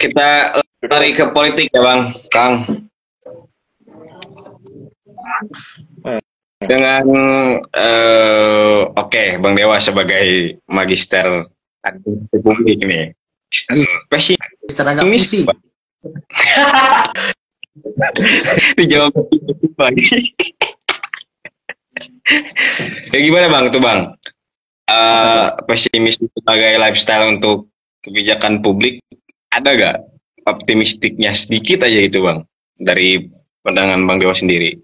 Kita lari ke politik ya Bang, Kang. Dengan oke, Bang Dewa sebagai magister administrasi publik nih. Pesimis sih. dijawab ya gimana Bang tuh Bang? Pesimis sebagai lifestyle untuk kebijakan publik ada gak optimistiknya sedikit aja gitu Bang dari pandangan Bang Dewa sendiri?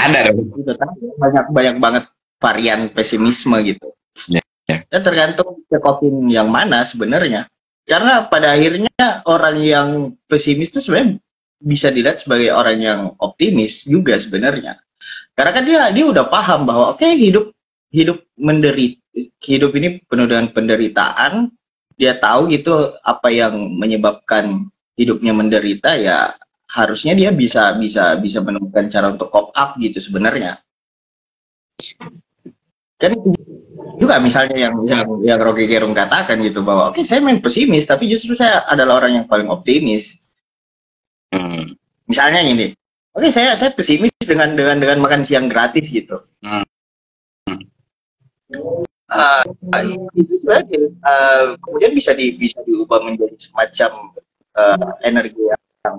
Ada dong. Banyak banget varian pesimisme gitu. Dan tergantung cekopin yang mana sebenarnya. Karena pada akhirnya orang yang pesimis itu sebenarnya bisa dilihat sebagai orang yang optimis juga sebenarnya. Karena kan dia udah paham bahwa oke, hidup menderita, hidup ini penuh dengan penderitaan. Dia tahu gitu apa yang menyebabkan hidupnya menderita, ya harusnya dia bisa menemukan cara untuk cope up gitu sebenarnya. Kan juga misalnya yang Rocky Gerung katakan gitu bahwa oke, saya main pesimis tapi justru saya adalah orang yang paling optimis. Misalnya ini, oke, saya pesimis dengan makan siang gratis gitu. Itu sebenarnya kemudian bisa diubah menjadi semacam energi yang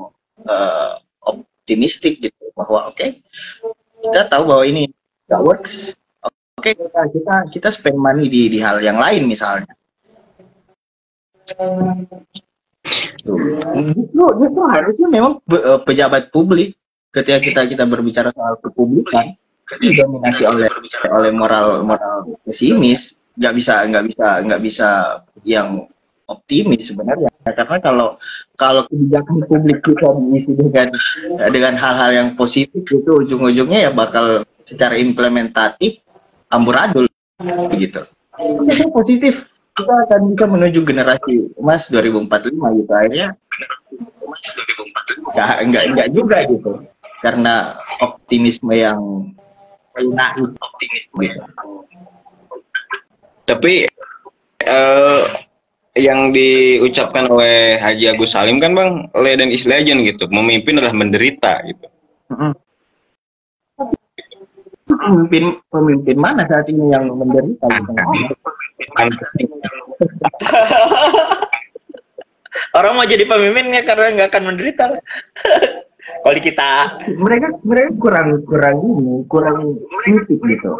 optimistik gitu, bahwa oke, kita tahu bahwa ini nggak works. Oke, kita spend money di hal yang lain misalnya. Justru harusnya memang pejabat publik ketika kita berbicara soal kepublikan didominasi oleh moral pesimis, nggak bisa yang optimis sebenarnya. Karena kalau kebijakan publik kita diisi dengan hal-hal yang positif, itu ujung-ujungnya ya bakal secara implementatif amburadul gitu. Positif, kita akan bisa menuju generasi emas 2045 gitu. Akhirnya enggak juga gitu, karena optimisme yang naif, optimisme gitu. Tapi yang diucapkan oleh Haji Agus Salim kan Bang, legend is legend gitu, memimpin adalah menderita gitu. Pemimpin mana saat ini yang menderita gitu? Orang mau jadi pemimpinnya karena nggak akan menderita. Kalau kita mereka kurang kritik gitu.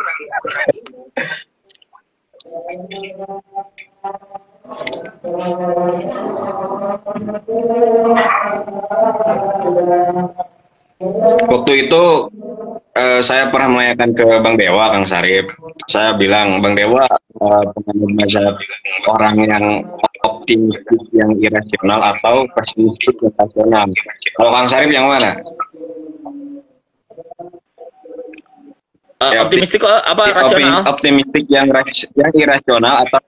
Waktu itu saya pernah menanyakan ke Bang Dewa, Kang Sarip. Saya bilang, Bang Dewa orang yang optimistik yang irasional atau pesimistik yang rasional. Kalau Kang Sarip yang mana? Optimistik apa rasional? Optimistik yang irasional atau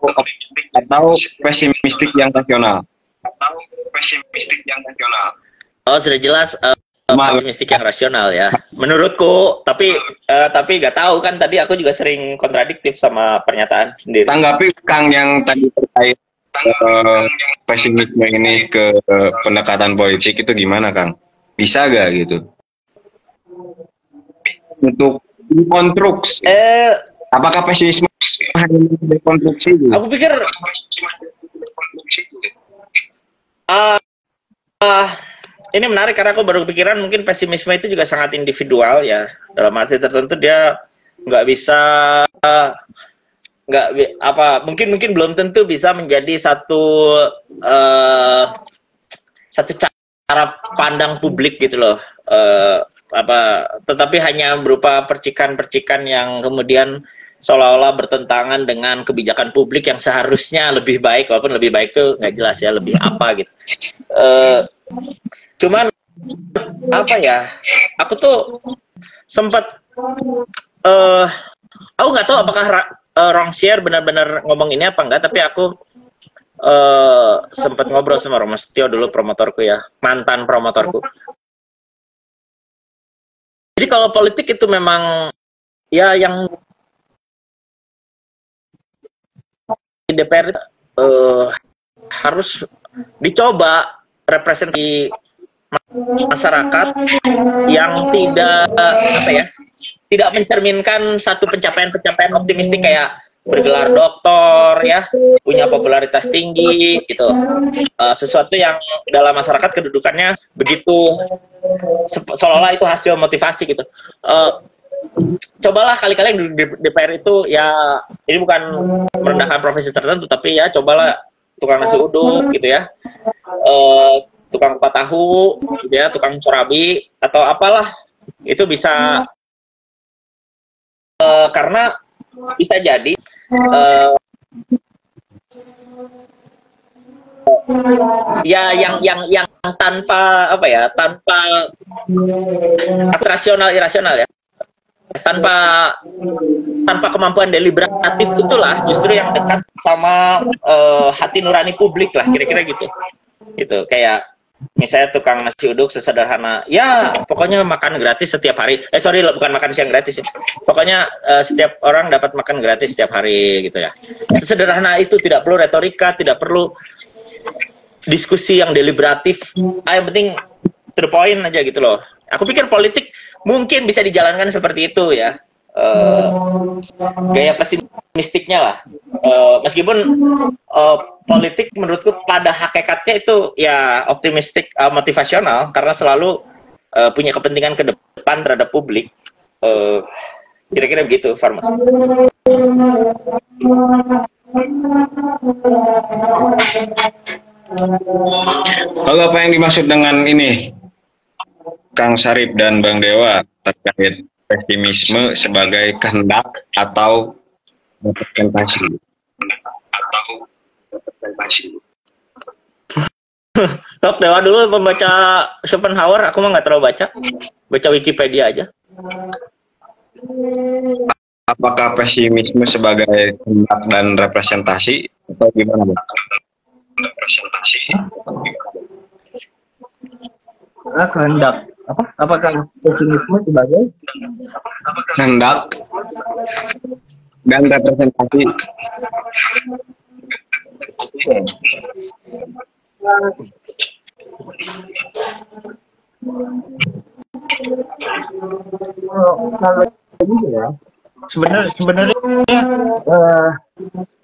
pesimistik yang rasional? Oh, sudah jelas pesimistik yang rasional ya, menurutku. Tapi nggak tahu kan, tadi aku juga sering kontradiktif sama pernyataan sendiri. Tanggapi Kang yang tadi terkait pesimisme ini ke pendekatan politik itu gimana Kang? Bisa gak gitu? Untuk konstruksi. Apakah pesimisme hanya konstruksi? Gitu? Aku pikir ini menarik karena aku baru kepikiran mungkin pesimisme itu juga sangat individual ya. Dalam arti tertentu dia nggak bisa mungkin belum tentu bisa menjadi satu cara pandang publik gitu loh. Tetapi hanya berupa percikan-percikan yang kemudian seolah-olah bertentangan dengan kebijakan publik yang seharusnya lebih baik, walaupun lebih baik itu nggak jelas ya, lebih apa gitu. Cuman apa ya, aku tuh sempat aku nggak tahu apakah Rongsier benar-benar ngomong ini apa enggak, tapi aku sempat ngobrol sama Romo Setio dulu, promotorku ya, mantan promotorku. Jadi kalau politik itu memang ya yang di DPR itu harus dicoba representasi masyarakat yang tidak mencerminkan satu pencapaian optimistik kayak bergelar doktor ya, punya popularitas tinggi gitu, sesuatu yang dalam masyarakat kedudukannya begitu seolah-olah itu hasil motivasi gitu. Cobalah kali-kali yang di DPR itu ya, ini bukan merendahkan profesi tertentu, tapi ya cobalah tukang nasi uduk gitu ya, tukang kupat tahu gitu ya, tukang surabi atau apalah, itu bisa karena bisa jadi ya yang tanpa rasional irasional ya, tanpa kemampuan deliberatif itulah justru yang dekat sama hati nurani publik lah, kira-kira gitu. Gitu kayak misalnya tukang nasi uduk sesederhana ya, pokoknya makan gratis setiap hari, bukan makan siang gratis ya, pokoknya setiap orang dapat makan gratis setiap hari gitu ya. Sesederhana itu, tidak perlu retorika, tidak perlu diskusi yang deliberatif, yang penting to the point aja gitu loh. Aku pikir politik mungkin bisa dijalankan seperti itu ya, gaya pesimistiknya lah. Meskipun politik menurutku pada hakikatnya itu ya optimistik, motivasional, karena selalu punya kepentingan ke depan terhadap publik. Kira-kira begitu, Farma. Lalu apa yang dimaksud dengan ini, Kang Syarif dan Bang Dewa, terkait pesimisme sebagai kehendak atau representasi? Sok Dewa dulu membaca Schopenhauer, aku mah nggak terlalu baca Wikipedia aja. Apakah pesimisme sebagai kehendak dan representasi atau gimana, Bang? Kehendak apa? Apakah pesimisme sebagai kehendak dan representasi? Kalau gitu ya, sebenarnya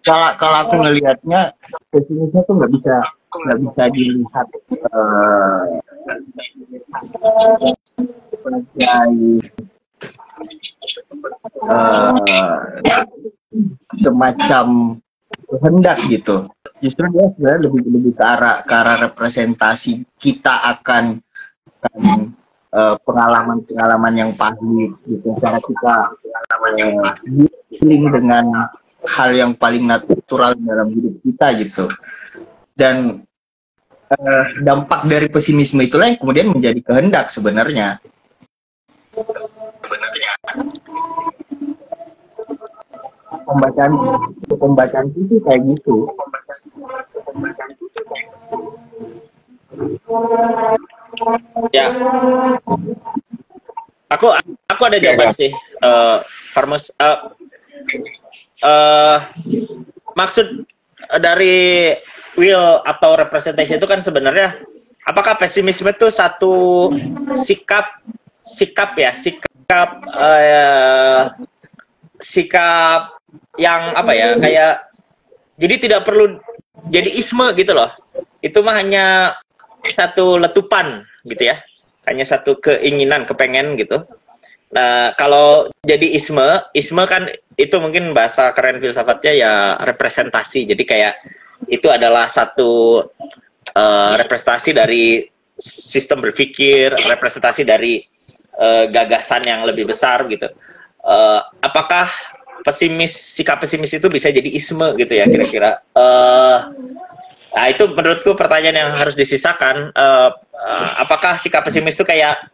kalau aku ngelihatnya pesimisme tuh nggak bisa dilihat semacam kehendak gitu. Justru dia sebenarnya lebih ke arah representasi kita akan pengalaman yang pahit gitu, cara kita dealing dengan hal yang paling natural dalam hidup kita gitu. Dan dampak dari pesimisme itulah yang kemudian menjadi kehendak sebenarnya. Pembacaan itu kayak gitu. Ya, aku ada jawaban sih, Farmus. Maksud dari will atau representation itu kan sebenarnya, apakah pesimisme itu satu sikap yang apa ya, kayak jadi tidak perlu jadi isme gitu loh. Itu mah hanya satu letupan gitu ya, hanya satu keinginan, kepengen gitu. Nah, kalau jadi isme kan itu mungkin bahasa keren filsafatnya ya representasi. Jadi kayak itu adalah satu representasi dari sistem berpikir, representasi dari gagasan yang lebih besar gitu. Apakah sikap pesimis itu bisa jadi isme gitu ya kira-kira? Nah, itu menurutku pertanyaan yang harus disisakan. Apakah sikap pesimis itu kayak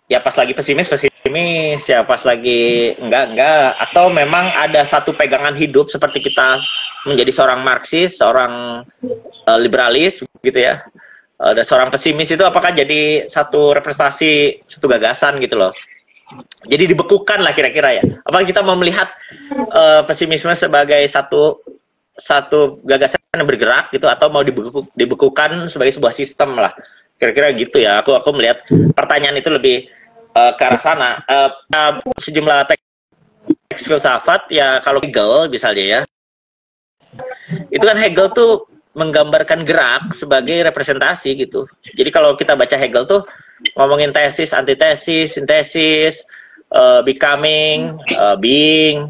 ya pas lagi pesimis, ya pas lagi enggak, atau memang ada satu pegangan hidup seperti kita menjadi seorang Marxis, seorang liberalis gitu ya. Dan seorang pesimis itu apakah jadi satu representasi, satu gagasan gitu loh. jadi dibekukan lah kira-kira ya. Apakah kita mau melihat pesimisme sebagai satu gagasan yang bergerak gitu, atau mau dibekukan sebagai sebuah sistem lah, kira-kira gitu ya. Aku melihat pertanyaan itu lebih ke arah sana. Sejumlah teks filsafat ya, kalau Hegel misalnya ya, itu kan Hegel tuh menggambarkan gerak sebagai representasi gitu. Jadi kalau kita baca Hegel tuh ngomongin tesis, antitesis, sintesis, becoming, being,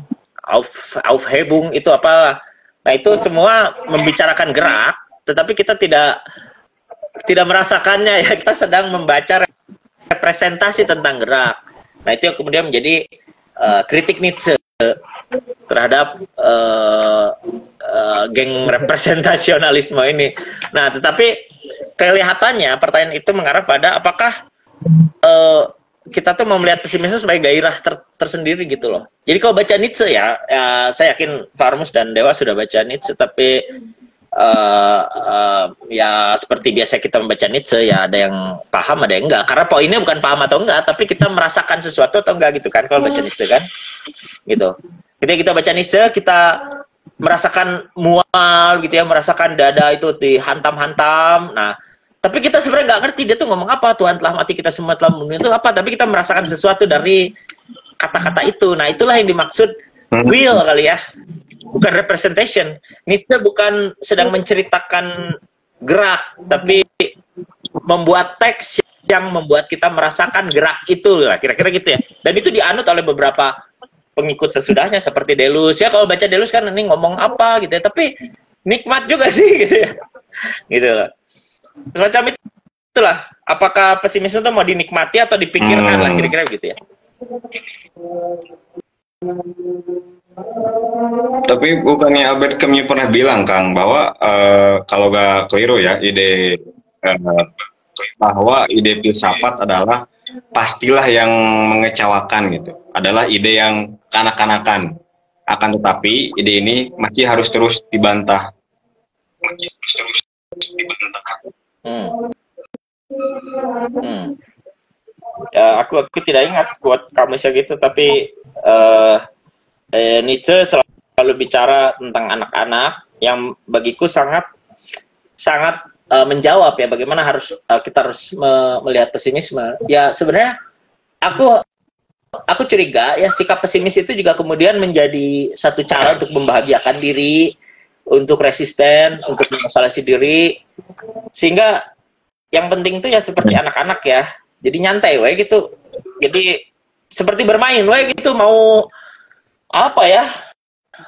Aufhebung, itu apa? Nah, itu semua membicarakan gerak, tetapi kita tidak merasakannya ya. Kita sedang membaca representasi tentang gerak. Nah, itu yang kemudian menjadi kritik Nietzsche terhadap geng representasionalisme ini. Nah, tetapi kelihatannya pertanyaan itu mengarah pada apakah kita tuh mau melihat pesimisme sebagai gairah tersendiri gitu loh. Jadi kalau baca Nietzsche ya, saya yakin Farmus dan Dewa sudah baca Nietzsche, tapi ya seperti biasa kita membaca Nietzsche ya, ada yang paham ada yang enggak. Karena poinnya bukan paham atau enggak, tapi kita merasakan sesuatu atau enggak gitu kan kalau baca Nietzsche kan. Gitu. Ketika kita baca Nietzsche, kita merasakan mual gitu ya, merasakan dada itu dihantam-hantam. Nah, tapi kita sebenarnya nggak ngerti dia tuh ngomong apa. Tuhan telah mati, kita semua telah membunuh, itu apa. Tapi kita merasakan sesuatu dari kata-kata itu. Nah, itulah yang dimaksud will kali ya. Bukan representation. Nietzsche bukan sedang menceritakan gerak, tapi membuat teks yang membuat kita merasakan gerak itu lah, kira-kira gitu ya. Dan itu dianut oleh beberapa pengikut sesudahnya seperti Deleuze ya. Kalau baca Deleuze kan ini ngomong apa gitu ya, tapi nikmat juga sih gitu ya. Gitu loh. Semacam itulah. Apakah pesimisme itu mau dinikmati atau dipikirkan lah, kira-kira gitu ya. Tapi bukannya Albert Camus pernah bilang, Kang, bahwa kalau gak keliru ya, ide bahwa ide filsafat adalah pastilah yang mengecewakan gitu, adalah ide yang kanak-kanakan. Akan tetapi ide ini masih harus terus dibantah. Ya, aku tidak ingat buat kamu gitu, tapi Nietzsche selalu bicara tentang anak-anak yang bagiku sangat menjawab ya bagaimana kita harus melihat pesimisme. Ya sebenarnya aku curiga ya sikap pesimis itu juga kemudian menjadi satu cara untuk membahagiakan diri, untuk resisten, untuk mengisolasi diri, sehingga yang penting itu ya seperti anak-anak ya. Jadi nyantai we gitu. Jadi seperti bermain we gitu, mau apa ya?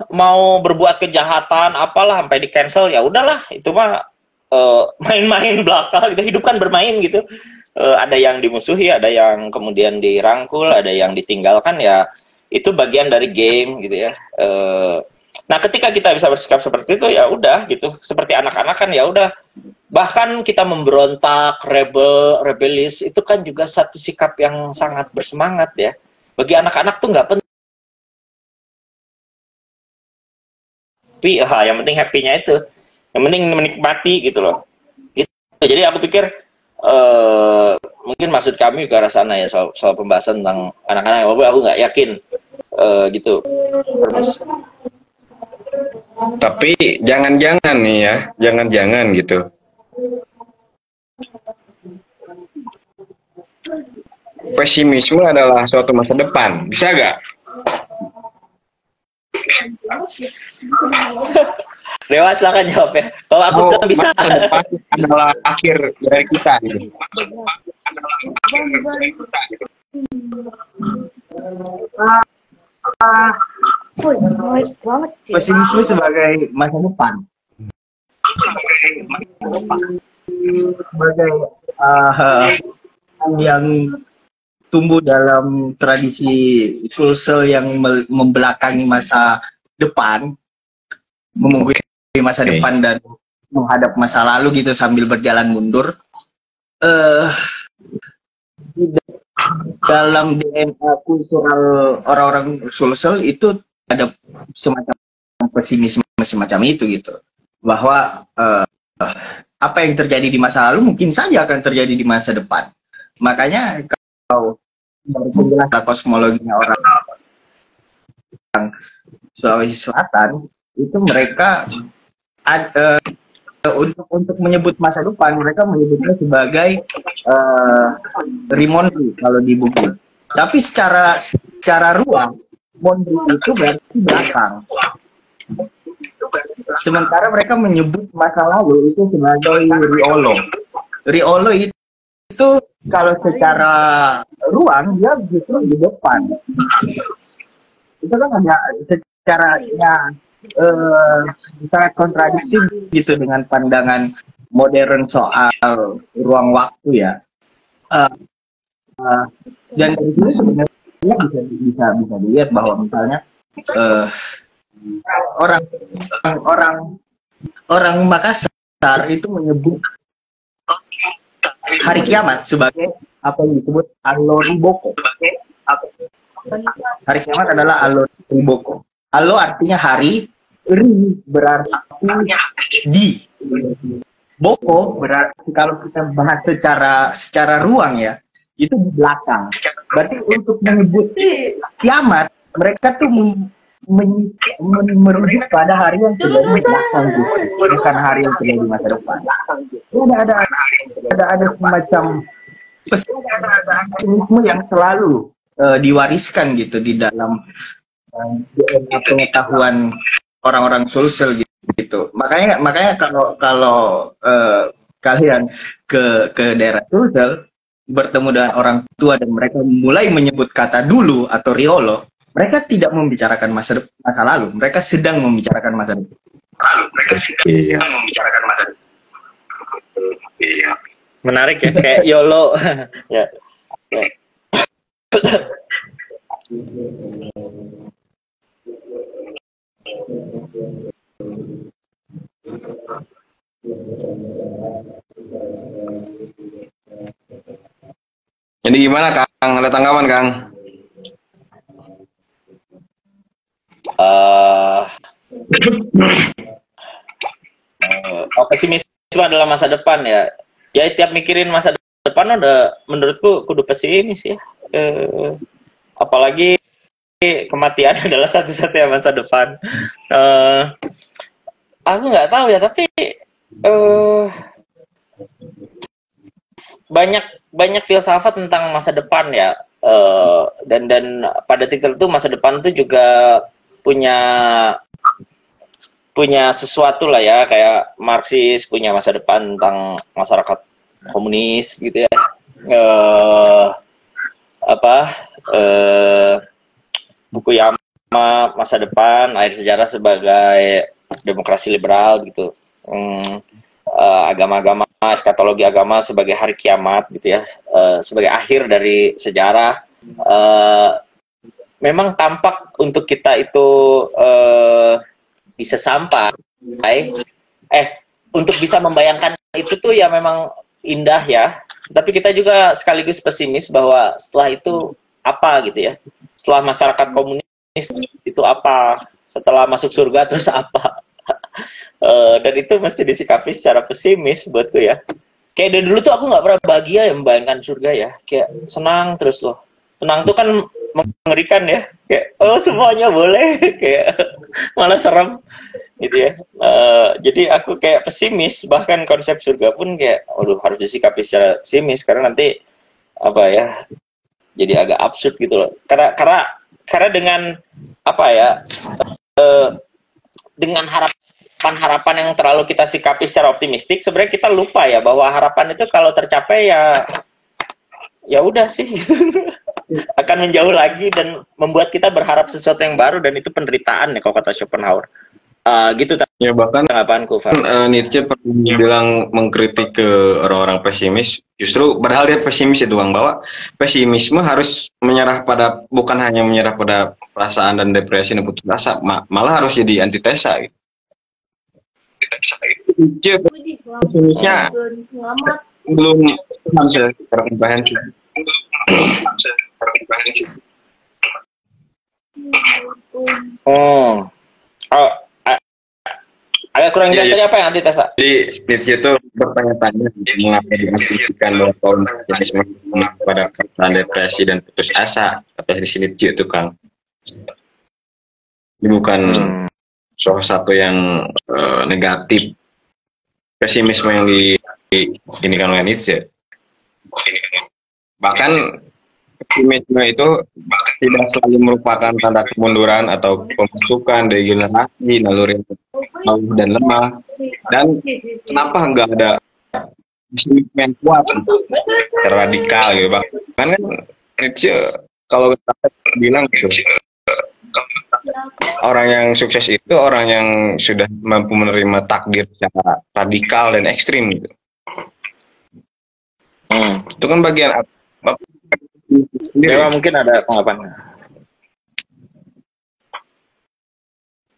Mau berbuat kejahatan apalah sampai di cancel ya udahlah, itu mah main-main belaka gitu. Hidup kan bermain gitu. Ada yang dimusuhi, ada yang kemudian dirangkul, ada yang ditinggalkan, ya itu bagian dari game gitu ya. Nah, ketika kita bisa bersikap seperti itu ya udah gitu, seperti anak-anak kan ya udah. Bahkan kita memberontak, rebelis, itu kan juga satu sikap yang sangat bersemangat ya. Bagi anak-anak tuh nggak penting. Yang penting happy-nya itu. Yang penting menikmati gitu loh. Gitu. Jadi aku pikir mungkin maksud kami ke arah sana ya, soal pembahasan tentang anak-anak. Walaupun aku nggak yakin gitu. Tapi jangan-jangan nih ya, jangan-jangan gitu. Pesimisme adalah suatu masa depan, bisa gak? Dewa silakan jawab ya. Kalau aku tuh bisa. Masa depan adalah akhir dari kita gitu. Pesimisme sebagai masa depan. Sebagai yang tumbuh dalam tradisi Husserl yang membelakangi masa depan, memungkiri masa depan dan menghadap masa lalu gitu sambil berjalan mundur. Dalam DNA kultural orang-orang Husserl itu ada semacam pesimisme semacam itu gitu, bahwa apa yang terjadi di masa lalu mungkin saja akan terjadi di masa depan. Makanya kalau dari penjelasan kosmologinya orang Sulawesi Selatan itu mereka ada untuk menyebut masa depan mereka menyebutnya sebagai Rimonri kalau di buku. Tapi secara ruang Mondri itu berarti belakang. Sementara mereka menyebut masa lalu itu sebagai Riolo. Riolo itu kalau secara ruang dia justru di depan. Itu kan ada secaranya sangat kontradiktif gitu dengan pandangan modern soal ruang waktu ya. Dan dari sini sebenarnya bisa dilihat bahwa misalnya orang Makassar itu menyebut hari kiamat sebagai apa yang disebut Aloriboko. Hari kiamat adalah Aloriboko. Alo artinya hari, ri berarti di, boko berarti kalau kita bahas secara ruang ya itu di belakang. Berarti untuk menyebut kiamat mereka tuh merujuk pada hari yang sudah di belakang, bukan hari yang sudah di masa depan. Ada semacam pesimisme yang selalu diwariskan gitu di dalam pengetahuan orang-orang Sulsel gitu. Makanya kalau kalian ke daerah Sulsel bertemu dengan orang tua dan mereka mulai menyebut kata dulu atau riolo, mereka tidak membicarakan masa lalu, mereka sedang membicarakan masa depan. Iya. Menarik ya, kayak YOLO. Ya. Jadi gimana Kang? Ada tanggapan Kang? Pesimisme adalah masa depan ya. Ya tiap mikirin masa depan udah menurutku kudu pesimis ya. Apalagi kematian adalah satu-satunya masa depan. Aku nggak tahu ya, tapi banyak filsafat tentang masa depan ya. Dan pada titik itu masa depan itu juga punya sesuatu lah ya, kayak Marxis punya masa depan tentang masyarakat komunis gitu ya. Fukuyama masa depan akhir sejarah sebagai demokrasi liberal gitu. Agama-agama, eskatologi agama sebagai hari kiamat gitu ya, sebagai akhir dari sejarah. Memang tampak untuk kita itu bisa sampai, untuk bisa membayangkan itu tuh ya memang indah ya. Tapi kita juga sekaligus pesimis bahwa setelah itu apa gitu ya. Setelah masyarakat komunis itu apa? Setelah masuk surga terus apa? Dan itu mesti disikapi secara pesimis buatku ya. Kayak dari dulu tuh aku nggak pernah bahagia ya membayangkan surga ya. Kayak senang terus loh. Senang tuh kan mengerikan ya. Kayak semuanya boleh. Kayak malah serem gitu ya. Jadi aku kayak pesimis. Bahkan konsep surga pun kayak, harus disikapi secara pesimis karena nanti apa ya? Jadi agak absurd gitu loh. Karena dengan apa ya? Dengan harapan yang terlalu kita sikapi secara optimistik, sebenarnya kita lupa ya bahwa harapan itu kalau tercapai ya udah sih akan menjauh lagi dan membuat kita berharap sesuatu yang baru, dan itu penderitaan ya kalau kata Schopenhauer. Gitu ya, bahkan tanggapanku, Nietzsche pernah bilang mengkritik ke orang-orang pesimis, justru padahal dia pesimis itu Bang, bahwa pesimisme harus bukan hanya menyerah pada perasaan dan depresi dan putus asa, malah harus jadi antitesa gitu. Nietzsche pesimisnya belum bisa terkomprehensi. Agak kurang jelas tadi apa yang antitesa? Jadi Nietzsche itu bertanya-tanya mengapa diasumsikan bahwa kaum pesimisme pada perasaan depresi dan putus asa. Kata si Nietzsche itu kan, ini bukan salah satu yang negatif. Pesimisme yang ini kan oleh Nietzsche. Bahkan pesimisme itu tidak selalu merupakan tanda kemunduran atau pemasukan dari generasi, naluri yang dan lemah. Dan kenapa nggak ada pesimisme yang kuat, radikal gitu, bahkan kan Nietzsche kalau kita bilang gitu, orang yang sukses itu orang yang sudah mampu menerima takdir secara radikal dan ekstrim gitu. Itu kan bagian apa? Dewa mungkin ada tanggapan.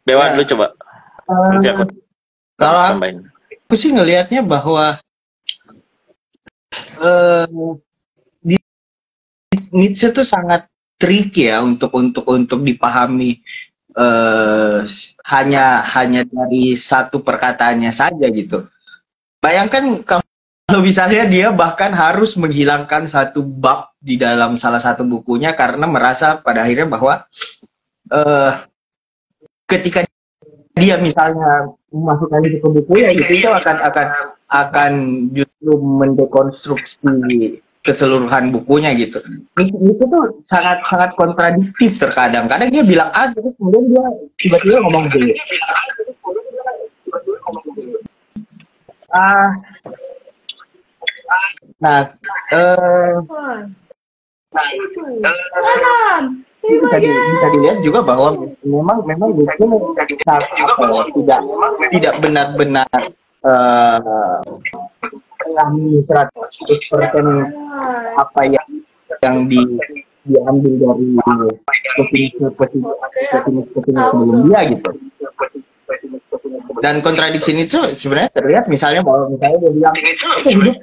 Dewa dulu coba. Nanti aku Kalau tambahin. aku sih ngelihatnya bahwa Nietzsche itu sangat tricky ya untuk dipahami hanya dari satu perkataannya saja gitu. Bayangkan kalau misalnya dia bahkan harus menghilangkan satu bab di dalam salah satu bukunya karena merasa pada akhirnya bahwa ketika dia misalnya memasukkan itu ke buku ya itu akan justru mendekonstruksi keseluruhan bukunya gitu. Itu tuh sangat kontradiktif terkadang. Kadang dia bilang A, terus kemudian dia tiba-tiba ngomong B. Bisa dilihat juga bahwa memang Nietzsche tidak benar-benar mengalami 100% apa yang diambil dari pesimis sebelum dia gitu. Dan kontradiksi itu sebenarnya terlihat misalnya bahwa misalnya dia bilang hidup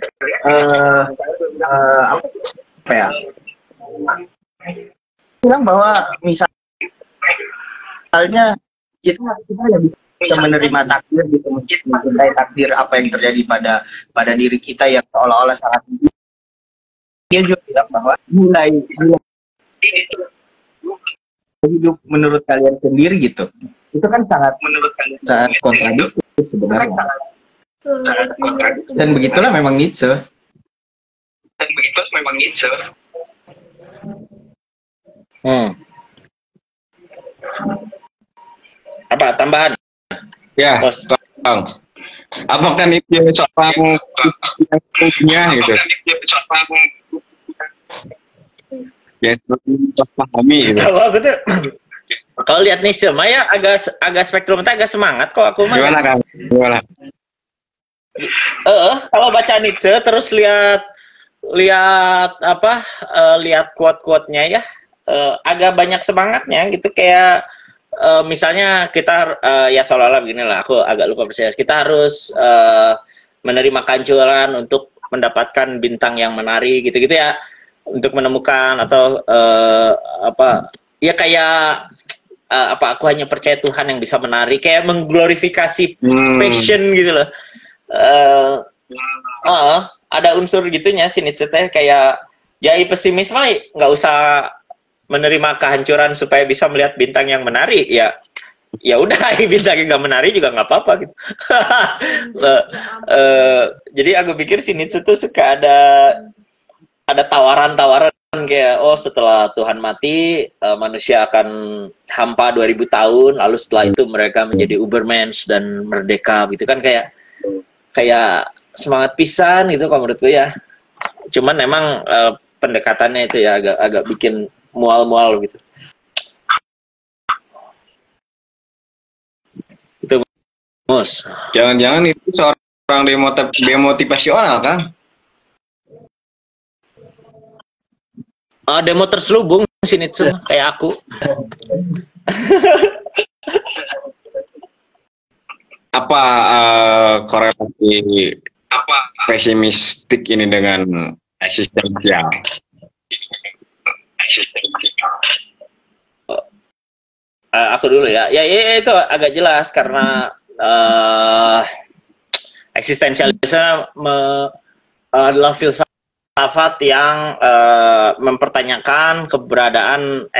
apa ya? Bilang bahwa misalnya kita ya bisa menerima takdir gitu, mencintai takdir apa yang terjadi pada diri kita yang seolah-olah sangat tinggi. Dia juga bilang bahwa mulai hidup menurut kalian sendiri gitu. Itu kan sangat kontradiktif sebenarnya. Dan begitulah memang Nietzsche. Apa tambahan? Ya, Bang. Apakah itu seorang punya gitu? Ya, pahami gitu. Kalau aku tuh kalau lihat Nietzsche, Maya agak spektrumnya agak semangat kok aku mah. Gimana kan? Gimana? Kalau baca Nietzsche terus lihat quote-quote-nya ya, agak banyak semangatnya gitu kayak misalnya kita ya seolah-olah begini lah, aku agak lupa persis. Kita harus menerima kehancuran untuk mendapatkan bintang yang menari gitu-gitu ya, untuk menemukan atau ya kayak aku hanya percaya Tuhan yang bisa menari, kayak mengglorifikasi passion gitu loh. Ada unsur gitunya sih Nietzsche teh, kayak ya pesimis mah nggak usah menerima kehancuran supaya bisa melihat bintang yang menari, ya udah bintang yang nggak menari juga nggak apa-apa gitu. Jadi aku pikir si Nietzsche tuh suka ada tawaran-tawaran kayak setelah Tuhan mati manusia akan hampa 2000 tahun, lalu setelah itu mereka menjadi Ubermensch dan merdeka gitu kan, kayak semangat pisan gitu kalau menurutku ya. Cuman memang pendekatannya itu ya agak bikin mual-mual gitu. Itu Mus. Jangan-jangan itu seorang demotivasional kan? Demo terselubung sini tuh kayak aku. Apa korelasi pesimistik ini dengan eksistensial? Aku dulu ya. Ya itu agak jelas karena eksistensialisme adalah filsafat yang mempertanyakan keberadaan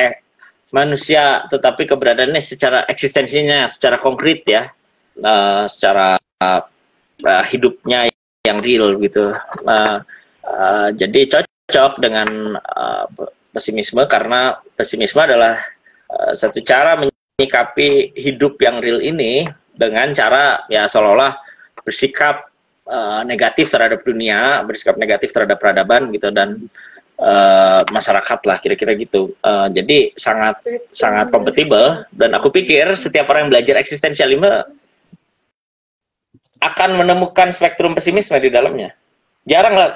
manusia, tetapi keberadaannya secara eksistensinya, secara konkret ya, secara hidupnya yang real gitu. Jadi cocok dengan pesimisme, karena pesimisme adalah satu cara menyikapi hidup yang real ini dengan cara ya seolah-olah bersikap negatif terhadap dunia, bersikap negatif terhadap peradaban gitu, dan masyarakat lah, kira-kira gitu. Jadi sangat kompatibel, dan aku pikir setiap orang yang belajar eksistensialisme akan menemukan spektrum pesimisme di dalamnya. Jarang lah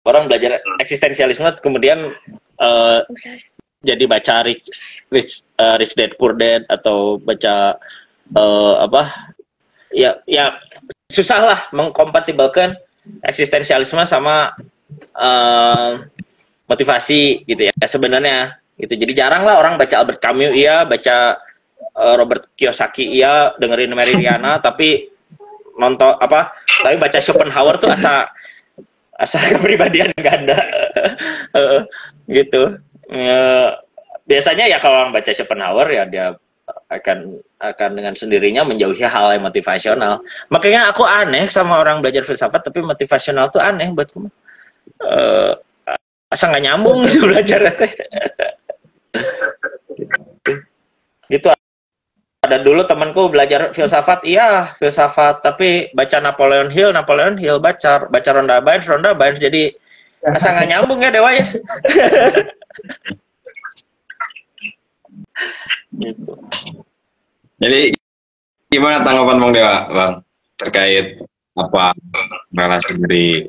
orang belajar eksistensialisme kemudian jadi baca Rich Dad Poor Dad atau baca ya susah lah mengkompatibelkan eksistensialisme sama motivasi gitu ya sebenarnya gitu. Jadi jarang lah orang baca Albert Camus iya, baca Robert Kiyosaki iya, dengerin Mary Riana tapi tapi baca Schopenhauer tuh asa kepribadian ganda gitu. Biasanya ya kalau orang baca Schopenhauer ya dia akan dengan sendirinya menjauhi hal yang motivasional. Makanya aku aneh sama orang belajar filsafat tapi motivasional tuh aneh buatku. Asa nggak nyambung gitu belajarnya. Gitu. Ada dulu temanku belajar filsafat, iya filsafat, tapi baca Napoleon Hill baca Ronda Bynes, jadi asa nggak nyambung ya Dewa ya. Gitu. Jadi gimana tanggapan Bang Dewa, Bang, terkait apa relasi dari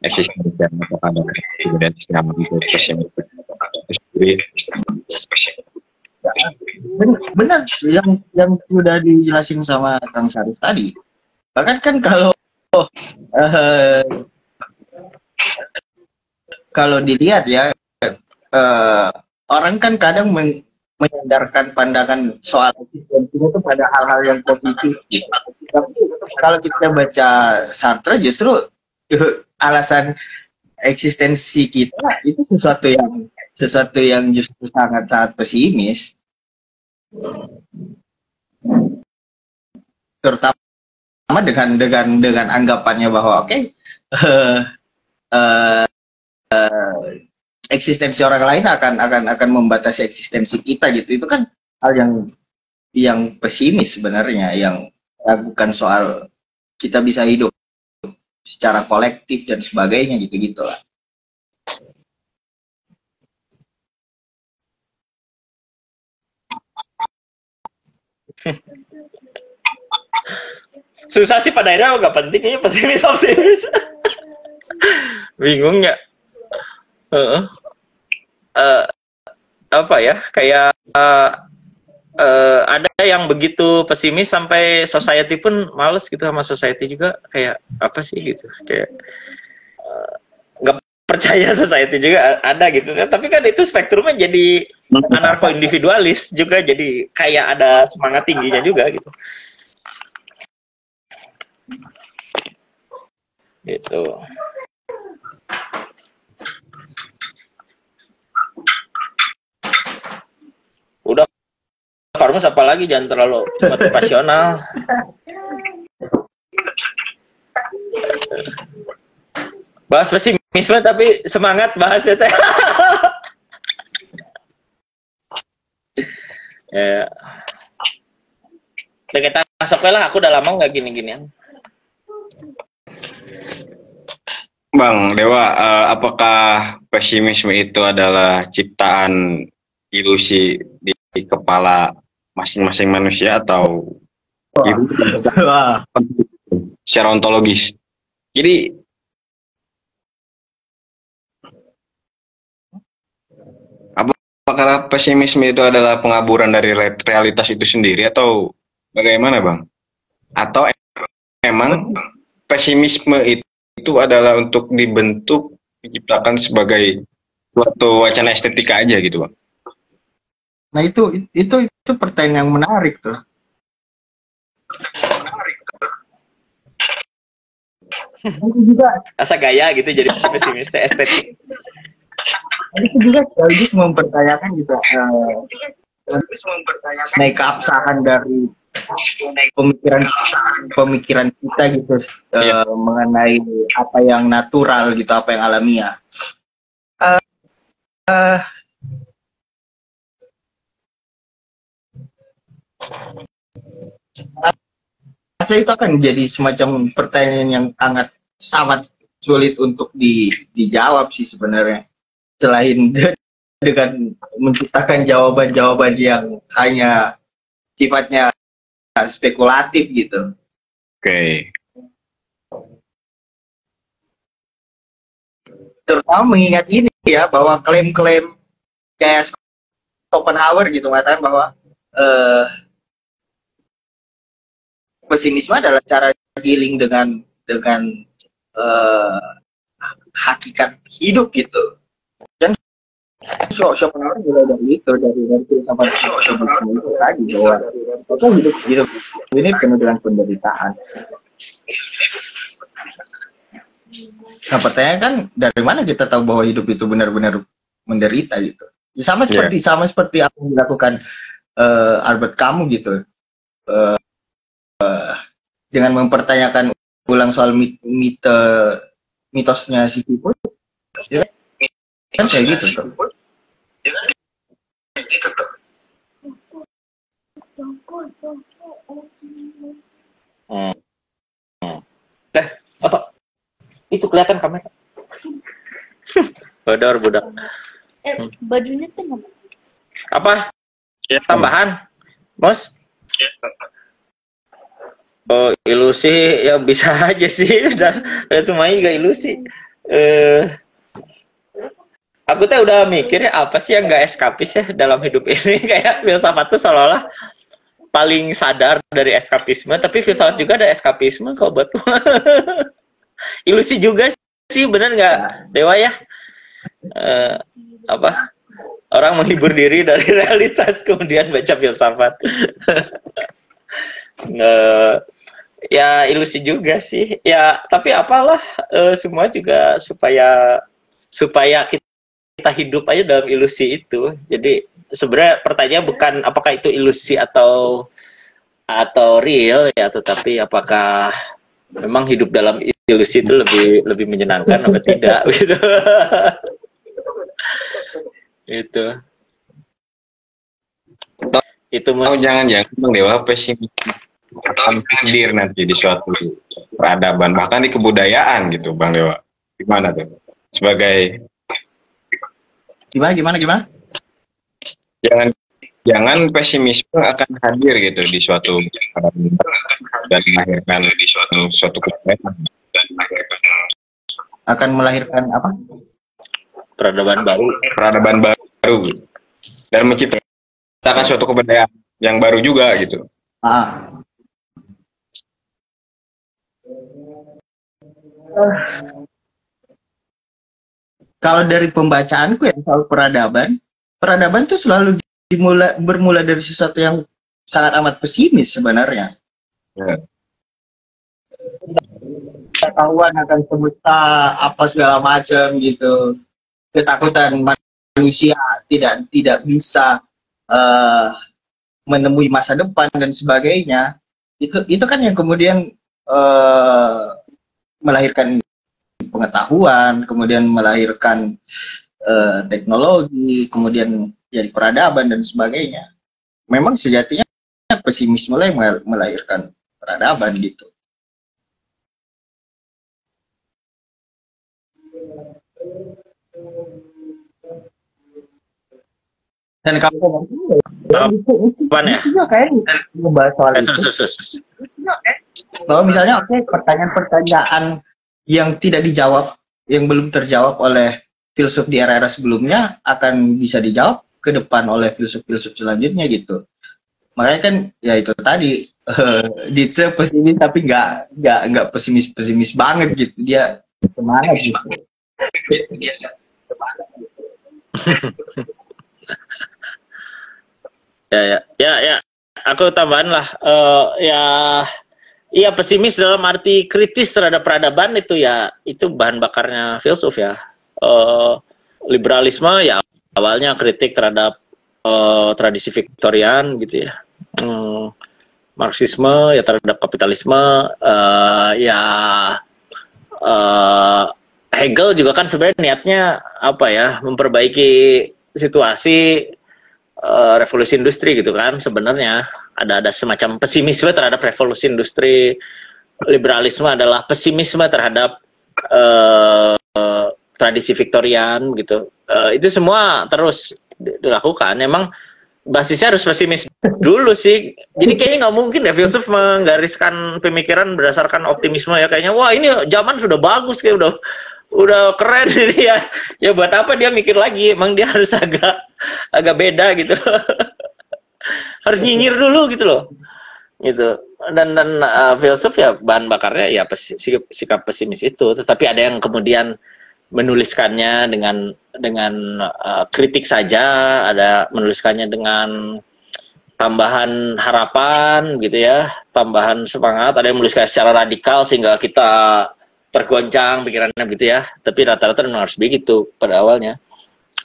eksistensi dan ada kemudian sistem itu pesimis sendiri? Benar yang sudah dijelasin sama Kang Sarif tadi. Bahkan kan kalau dilihat ya orang kan kadang menyandarkan pandangan soal eksistensi itu pada hal-hal yang positif gitu. Tapi kalau kita baca Sartre justru alasan eksistensi kita itu sesuatu yang justru sangat pesimis. Terutama dengan anggapannya bahwa eksistensi orang lain akan membatasi eksistensi kita gitu. Itu kan hal yang pesimis sebenarnya, yang bukan soal kita bisa hidup secara kolektif dan sebagainya gitu lah. Susah sih pada akhirnya nggak penting ya pesimis optimis. Bingung ya. Apa ya, kayak ada yang begitu pesimis sampai society pun males gitu sama society juga, kayak apa sih gitu, kayak nggak percaya society juga ada gitu. Tapi kan itu spektrumnya jadi anarko individualis juga, jadi kayak ada semangat tingginya juga gitu. Gitu. Udah, Farmus apalagi jangan terlalu motivasional. Bahas pesimisme tapi semangat bahasnya teh. Ya. Kita masuk lah, aku udah lama nggak gini-ginian. Bang Dewa, apakah pesimisme itu adalah ciptaan ilusi di kepala masing-masing manusia atau secara ontologis? Jadi apakah pesimisme itu adalah pengaburan dari realitas itu sendiri atau bagaimana, Bang? Atau emang pesimisme itu adalah untuk dibentuk, diciptakan sebagai suatu wacana estetika aja gitu, Bang? Nah itu pertanyaan yang menarik tuh. Itu juga Asa gaya gitu jadi pesimis teh estetik. itu juga sekaligus mempertanyakan gitu naik keabsahan dari pemikiran kita gitu mengenai apa yang natural gitu, apa yang alamiah. Saya itu akan jadi semacam pertanyaan yang sangat sulit untuk dijawab sih sebenarnya. Selain dengan menciptakan jawaban-jawaban yang hanya sifatnya spekulatif gitu. Oke. Terutama mengingat ini ya, bahwa klaim-klaim kayak Schopenhauer gitu mengatakan bahwa pesimisme adalah cara dealing dengan hakikat hidup gitu. Dan Schopenhauer mulai dari itu, dari filsafat Schopenhauer itu tadi bahwa hidup ini penuh dengan penderitaan. Nah, pertanyaan kan dari mana kita tahu bahwa hidup itu benar-benar menderita gitu? Ya, sama seperti apa yang dilakukan Albert Camus gitu, dengan mempertanyakan ulang soal mitosnya Sisyphus, ya kan kayak gitu tuh. Apa? Itu kelihatan kamera. Bodor budak. Bajunya tuh Apa? Tambahan, Bos? Oh, ilusi ya bisa aja sih. Dan semuanya juga ilusi. Aku tuh udah mikir apa sih yang nggak eskapis ya dalam hidup ini. Kayak filsafat tuh seolah-olah paling sadar dari eskapisme, tapi filsafat juga ada eskapisme kok buatku. Ilusi juga sih, bener nggak Dewa ya? Apa? Orang menghibur diri dari realitas kemudian baca filsafat. Ya ilusi juga sih. Ya tapi apalah, semua juga supaya kita hidup aja dalam ilusi itu. Jadi sebenarnya pertanyaan bukan apakah itu ilusi atau real ya, tetapi apakah memang hidup dalam ilusi itu lebih menyenangkan atau tidak gitu. Itu jangan-jangan Bang Dewa pesimis akan hadir nanti di suatu peradaban, bahkan di kebudayaan gitu Bang Dewa. Gimana tuh? Sebagai Gimana? Jangan pesimisme akan hadir gitu di suatu peradaban dan melahirkan di suatu kebudayaan. Akan melahirkan apa? peradaban baru dan menciptakan suatu kebudayaan yang baru juga gitu. Kalau dari pembacaanku ya soal peradaban itu selalu bermula dari sesuatu yang sangat amat pesimis sebenarnya. Ya. Ketahuan akan semesta apa segala macam gitu, ketakutan manusia tidak bisa menemui masa depan dan sebagainya, itu kan yang kemudian melahirkan pengetahuan, kemudian melahirkan teknologi, kemudian jadi peradaban dan sebagainya. Memang sejatinya pesimisme lah yang melahirkan peradaban gitu. Dan kalau juga kayak membahas soal itu. Bahwa misalnya pertanyaan-pertanyaan yang tidak dijawab, yang belum terjawab oleh filsuf di era-era sebelumnya akan bisa dijawab ke depan oleh filsuf-filsuf selanjutnya gitu. Makanya kan ya itu tadi Nietzsche pesimis tapi nggak pesimis banget gitu, dia kemana gitu. Ya. Aku tambahan lah. Ya Iya, pesimis dalam arti kritis terhadap peradaban itu ya, itu bahan bakarnya filsuf ya. Eh, Liberalisme ya awalnya kritik terhadap tradisi Viktorian gitu ya. Hmm, Marxisme ya terhadap kapitalisme, ya eh, Hegel juga kan sebenarnya niatnya apa ya, memperbaiki situasi revolusi industri gitu kan sebenarnya. Ada semacam pesimisme terhadap revolusi industri. Liberalisme adalah pesimisme terhadap tradisi Viktorian gitu. Itu semua terus dilakukan. Emang basisnya harus pesimis dulu sih. Jadi kayaknya nggak mungkin ya filsuf menggariskan pemikiran berdasarkan optimisme ya. Kayaknya wah ini zaman sudah bagus, kayak udah keren ini ya. Ya buat apa dia mikir lagi? Emang dia harus agak beda gitu. Harus nyinyir dulu gitu loh. Gitu. Dan filsuf ya bahan bakarnya ya sikap pesimis itu. Tetapi ada yang kemudian menuliskannya dengan kritik saja, ada menuliskannya dengan tambahan harapan gitu ya, tambahan semangat, ada yang menuliskan secara radikal sehingga kita tergoncang pikirannya gitu ya. Tapi rata-rata memang harus begitu pada awalnya.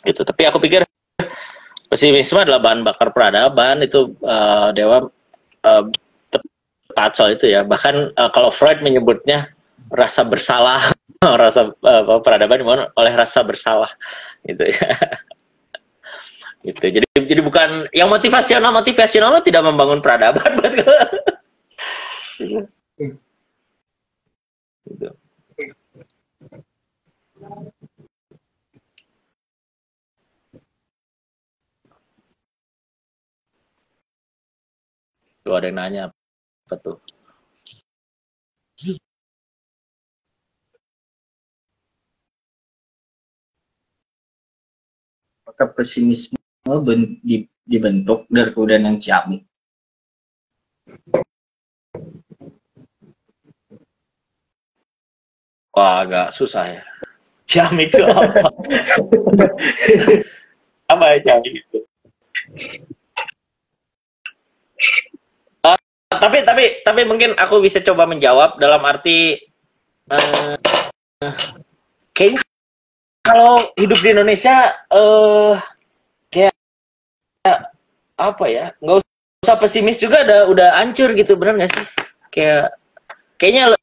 Gitu. Tapi aku pikir pesimisme adalah bahan bakar peradaban itu, Dewa tepat soal itu ya. Bahkan kalau Freud menyebutnya rasa bersalah, rasa peradaban dibangun oleh rasa bersalah gitu ya. Gitu. Jadi bukan yang motivasional tidak membangun peradaban buat gitu. Tuh ada yang nanya apa tuh? Apakah pesimisme dibentuk dari kebudayaan yang ciamik? Wah, agak susah ya. Ciamik itu apa? Apa ya ciamik itu? Tapi mungkin aku bisa coba menjawab dalam arti kayaknya kalau hidup di Indonesia kayak apa ya, nggak usah pesimis juga, udah hancur gitu, benar nggak sih? Kayaknya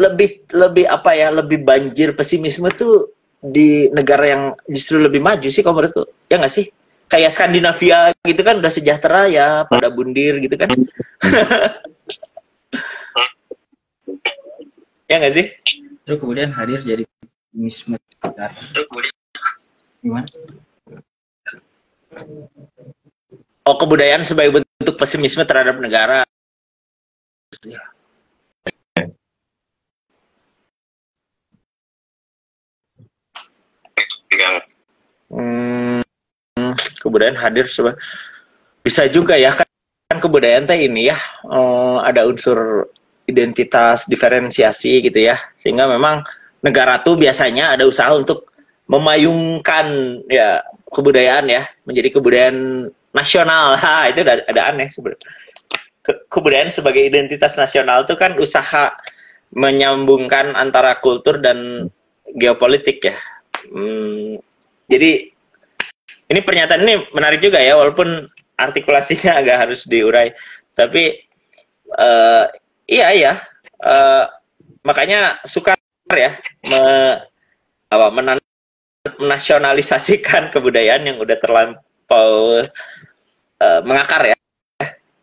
lebih apa ya, lebih banjir pesimisme tuh di negara yang justru lebih maju sih kalau menurutku, ya nggak sih? Kayak Skandinavia gitu kan udah sejahtera ya, pada bundir gitu kan. Ya nggak sih? Terus kemudian hadir jadi pesimisme. Gimana? Oh, kebudayaan sebagai bentuk pesimisme terhadap negara. Kebudayaan hadir bisa juga ya kan kebudayaan teh ini ya, ada unsur identitas, diferensiasi gitu ya, sehingga memang negara tuh biasanya ada usaha untuk memayungkan ya kebudayaan ya menjadi kebudayaan nasional. Itu ada aneh sebenarnya. Kebudayaan sebagai identitas nasional itu kan usaha menyambungkan antara kultur dan geopolitik ya. Jadi ini pernyataan ini menarik juga ya, walaupun artikulasinya agak harus diurai. Tapi iya, makanya sukar ya menasionalisasikan kebudayaan yang udah terlampau mengakar ya,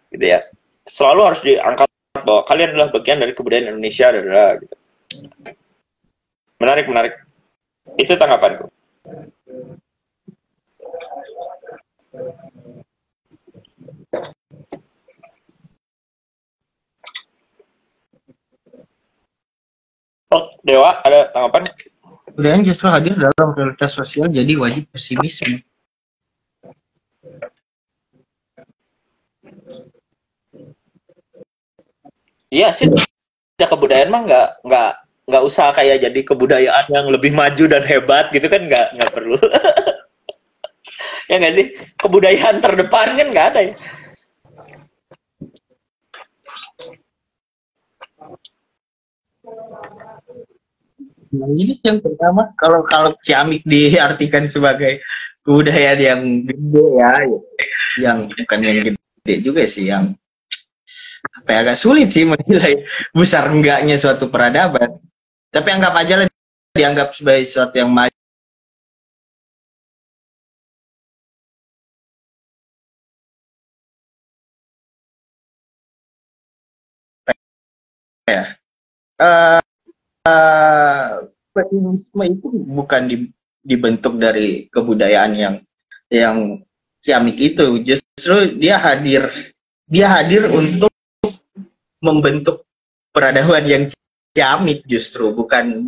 gitu ya. Selalu harus diangkat bahwa kalian adalah bagian dari kebudayaan Indonesia, gitu. Menarik. Itu tanggapanku. Oh, Dewa, ada tanggapan? Kebudayaan justru hadir dalam realitas sosial, jadi wajib pesimisme. Iya sih, ya kebudayaan mah nggak usah kayak jadi kebudayaan yang lebih maju dan hebat gitu kan, nggak perlu. Ya nggak sih, kebudayaan terdepan kan nggak ada ya. Yang ini yang pertama, kalau ciamik diartikan sebagai kebudayaan yang gede ya, yang bukan yang gede juga sih, yang apa ya, agak sulit sih menilai besar enggaknya suatu peradaban. Tapi anggap aja lah, dianggap sebagai sesuatu yang maju ya. Feminisme itu bukan dibentuk dari kebudayaan yang ciamik itu, justru dia hadir untuk membentuk peradaban yang ciamik, justru bukan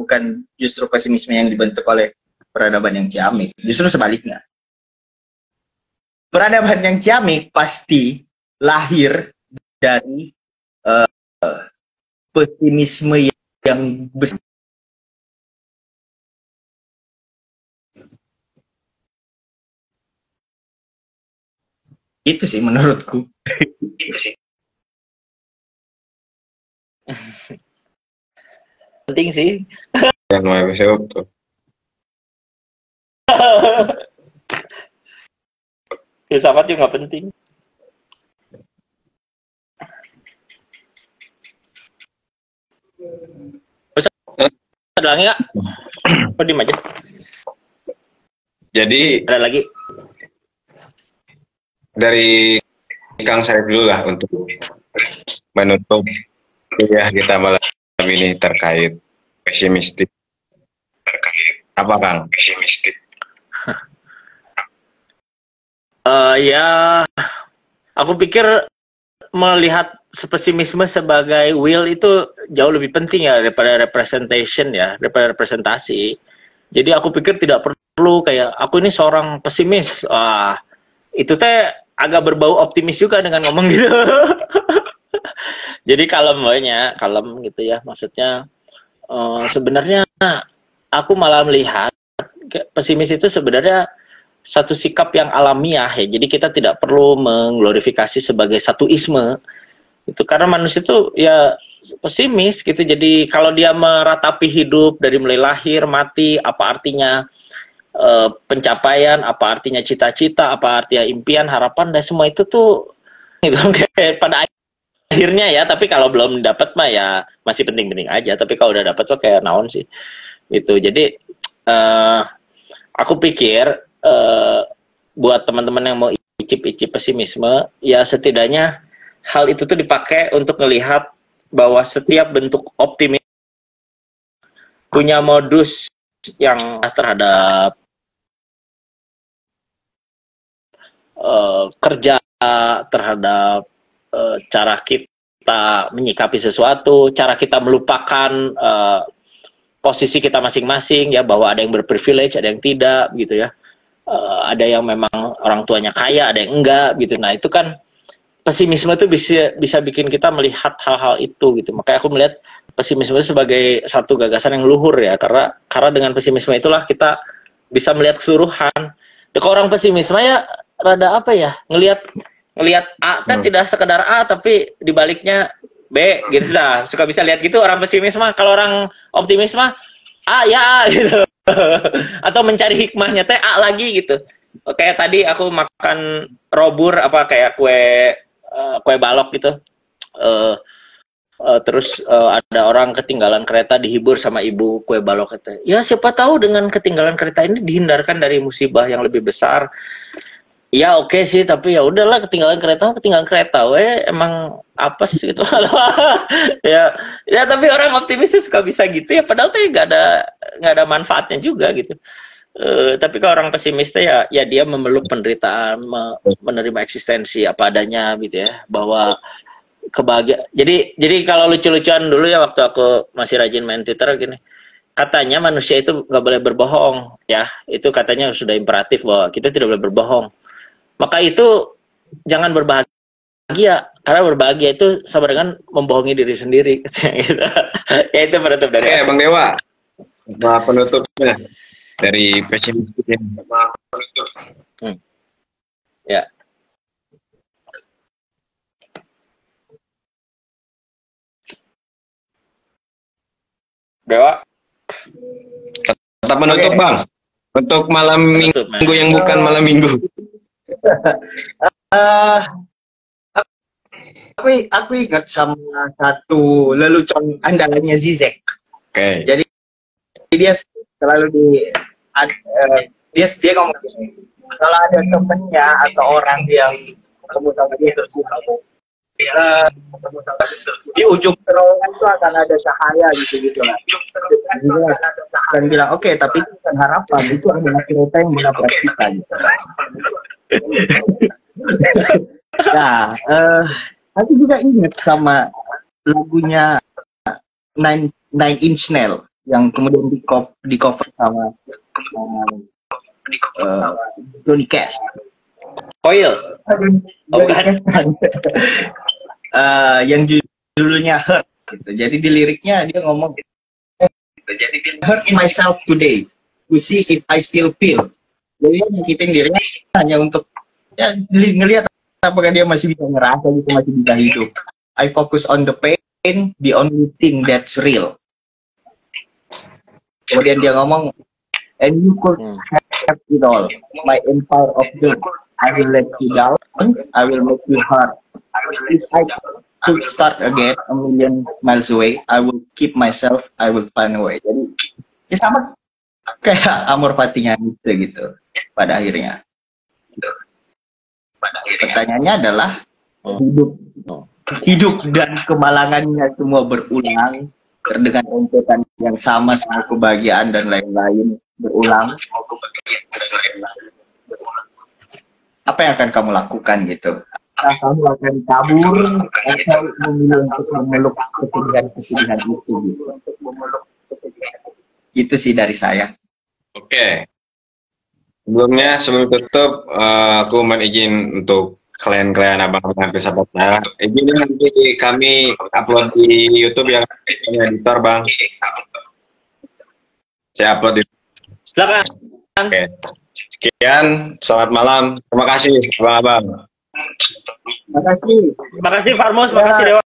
justru pesimisme yang dibentuk oleh peradaban yang ciamik, justru sebaliknya. Peradaban yang ciamik pasti lahir dari pesimisme yang besar. Itu sih menurutku. Itu sih. Penting sih. Yang mau episode tuh. Filsafat juga nggak penting. Ada lagi nggak? Oh, diem aja. Jadi Ada lagi? dari Kang Sarip dulu lah untuk menutup kuliah kita malam ini terkait pesimistik. Apa Kang? Pesimistik. Ya, aku pikir melihat pesimisme sebagai will itu jauh lebih penting ya daripada representation ya, daripada representasi. Jadi aku pikir tidak perlu kayak aku ini seorang pesimis. Itu teh agak berbau optimis juga dengan ngomong gitu. Jadi kalem gitu ya. Maksudnya sebenarnya aku malah melihat pesimis itu sebenarnya satu sikap yang alamiah ya. Jadi kita tidak perlu mengglorifikasi sebagai satu isme. Itu karena manusia itu ya pesimis gitu. Jadi kalau dia meratapi hidup dari mulai lahir, mati, apa artinya pencapaian, apa artinya cita-cita, apa artinya impian, harapan, dan semua itu tuh gitu kayak pada akhirnya ya. Tapi kalau belum dapat mah ya masih penting-penting aja. Tapi kalau udah dapat tuh kayak naon sih gitu. Jadi aku pikir buat teman-teman yang mau icip-icip pesimisme, ya setidaknya hal itu tuh dipakai untuk melihat bahwa setiap bentuk optimis punya modus yang terhadap kerja, terhadap cara kita menyikapi sesuatu, cara kita melupakan posisi kita masing-masing ya, bahwa ada yang berprivilege, ada yang tidak gitu ya. Ada yang memang orang tuanya kaya, ada yang enggak gitu. Nah, itu kan pesimisme itu bisa bikin kita melihat hal-hal itu gitu. Makanya aku melihat pesimisme itu sebagai satu gagasan yang luhur ya, karena dengan pesimisme itulah kita bisa melihat keseluruhan. Kalau orang pesimisme ya rada apa ya, ngelihat A kan tidak sekedar A tapi dibaliknya B gitu lah. Suka bisa lihat gitu orang pesimis mah. Kalau orang optimis mah A ya A gitu. Atau mencari hikmahnya teh A lagi gitu. Kayak tadi aku makan robur apa kayak kue balok gitu. Terus ada orang ketinggalan kereta, dihibur sama ibu kue balok itu. Ya siapa tahu dengan ketinggalan kereta ini dihindarkan dari musibah yang lebih besar. Ya oke sih, tapi ya udahlah, ketinggalan kereta, emang apes gitu. ya tapi orang optimis tuh suka bisa gitu ya, padahal tuh nggak ada manfaatnya juga gitu. Tapi kalau orang pesimis tuh ya dia memeluk penderitaan, menerima eksistensi apa adanya gitu ya, bahwa kebahagiaan. Jadi kalau lucu-lucuan dulu ya, waktu aku masih rajin main Twitter gini, katanya manusia itu nggak boleh berbohong ya, itu katanya sudah imperatif bahwa kita tidak boleh berbohong. Maka itu jangan berbahagia, karena berbahagia itu sama dengan membohongi diri sendiri. Ya itu penutup dari Oke, Bang Dewa. Nah, penutupnya dari pesimistik ini. Ya. Dewa. Kata penutup Oke. Bang, untuk malam Penutup, Mas. minggu yang bukan malam minggu. Eh, aku ingat sama satu lelucon andalannya Zizek. Oke. Jadi dia selalu dia ngomong gini, kalau ada temennya atau orang yang ketemu sama dia terus di ujung terowongan itu akan ada cahaya gitu lah. Dan bilang oke, tapi itu bukan harapan, itu adalah kereta yang menabrak kita. Gitu. Nah, aku juga ingat sama lagunya Nine Inch Nails yang kemudian di cover sama Johnny Cash. Coil. Oh, bukan. Yang judulnya Hurt. Gitu. Jadi di liriknya dia ngomong, hurt myself today to see if I still feel. Jadi dia nyakitin dirinya hanya untuk ya ngelihat apakah dia masih bisa ngerasa gitu, masih bisa hidup. I focus on the pain, the only thing that's real. Kemudian dia ngomong, and you could have it all. My empire of dirt. I will let you down. I will make you hurt. If I could start again a million miles away, I will keep myself. I will find a way. Jadi ya sama kayak Amor Fatinya Nietzsche gitu. Pada akhirnya. Pertanyaannya adalah hidup dan kemalangannya semua berulang dengan rentetan yang sama kebahagiaan dan lain-lain berulang. Apa yang akan kamu lakukan gitu? Apakah kamu akan kabur atau memilih untuk memeluk kesedihan itu gitu? Itu sih dari saya. Oke. Sebelum tutup, aku mohon izin untuk klien-klien abang hampir sahabat saya. Izin nanti kami upload di YouTube yang editor bang. Saya upload di. Silakan. Oke. Sekian, selamat malam. Terima kasih, abang-abang. Terima kasih. Terima kasih Farmos, terima kasih Dewa.